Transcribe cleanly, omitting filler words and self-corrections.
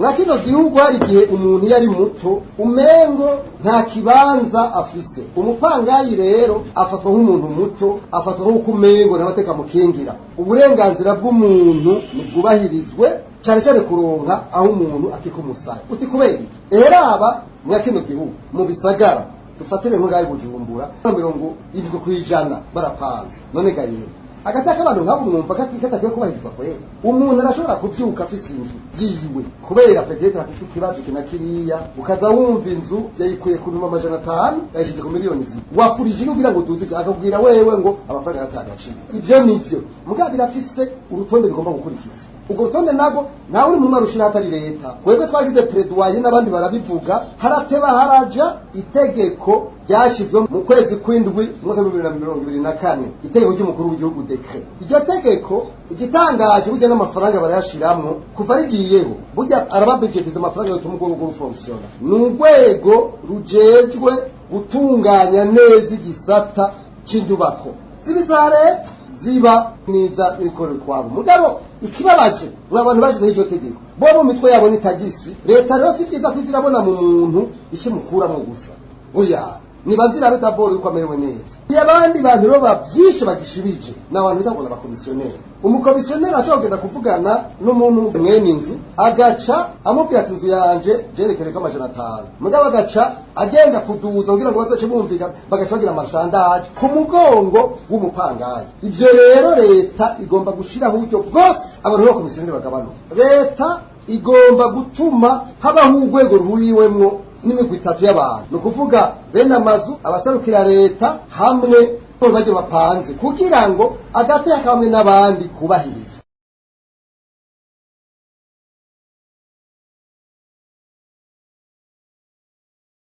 mwa kino gihugu hari igihe umuntu yari muto umengo nta kibanza afise. Umupangayi rero afatwa nk'umuntu muto, afatwa nk'uko umengo n'amateka mukingira. Uburenganzira bw'umuntu nibwubahirizwe cyane cyane kuronka aho umuntu akika umusaya. Uti kubera iki? Eraba mwa kino gihugu mu bisagara dufatire nk'ngaye Bujumbura 70% barapanze. None gayero agataka abantu nk'abo mwumva katagiye kubahirizwa kwera. Umuntu arashobora kuvyuka afise inzu yiwe kubera peut-être afise ikibazo kinakiriya, ukaza wumva inzu yayikuye ku 500,000 yashize ku miliyoni zibiri. Wafurije kugira ngo tuzi akakubwira wewe ngo amafaranga yatagaciye. Ivyo nivyo mugabo birafise urutonde rigomba gukurikiza. Ubwo rutonde nago ntawe uri mu marushira hatari leta. Kwebwe twagize plaidoyer n'abandi barabivuga, harateba haraja itegeko ryashizwe mu kwezi kw'indwi mu 2024 itegeko ry'umukuru w'igihugu decret. Iryo tegeko igitangaje burya n'amafaranga barayashiramwo kuva rigiyeho burya arababegetiza amafaranga yo tumugo rugo rufunctiona. N'urwego rujejwe gutunganya neza igisata c'indubako zibiza leta ziba niza ibikorero twabo. Mugabo ikibabaje abantu bashize iryo tegeko bo mu mitwe yabo ni tagisi. Leta rero sikiza kwizirabona mu muntu ikimukuramo gusa. Oya nibazira beta boro yuko amerewe neza. Yabandi bantu rero bavyishe bagishibije n'abantu bitabona abakomisiyoneri. Umukomisiyoneri ashobora kuvugana n'umuntu mwene inzu agaca amubwira ati inzu yanje jerekereka 500. Mugabo agaca agenda kuduza kugira ngo bazace bumvika bagaca bagira amashandaje ku mugongo w'umupangayi. Ivyo rero leta igomba gushiraho uburyo bwose abantu b'abakomisiyoneri bagabanuka. Leta igomba gutuma habaho urwego ruhuriwemwo n'imigwi 3 y'abantu. No kuvuga bene amazu abasarukira leta hamwe bajye bapanze kugira ngo agate akamwe n'abandi kubahiriza.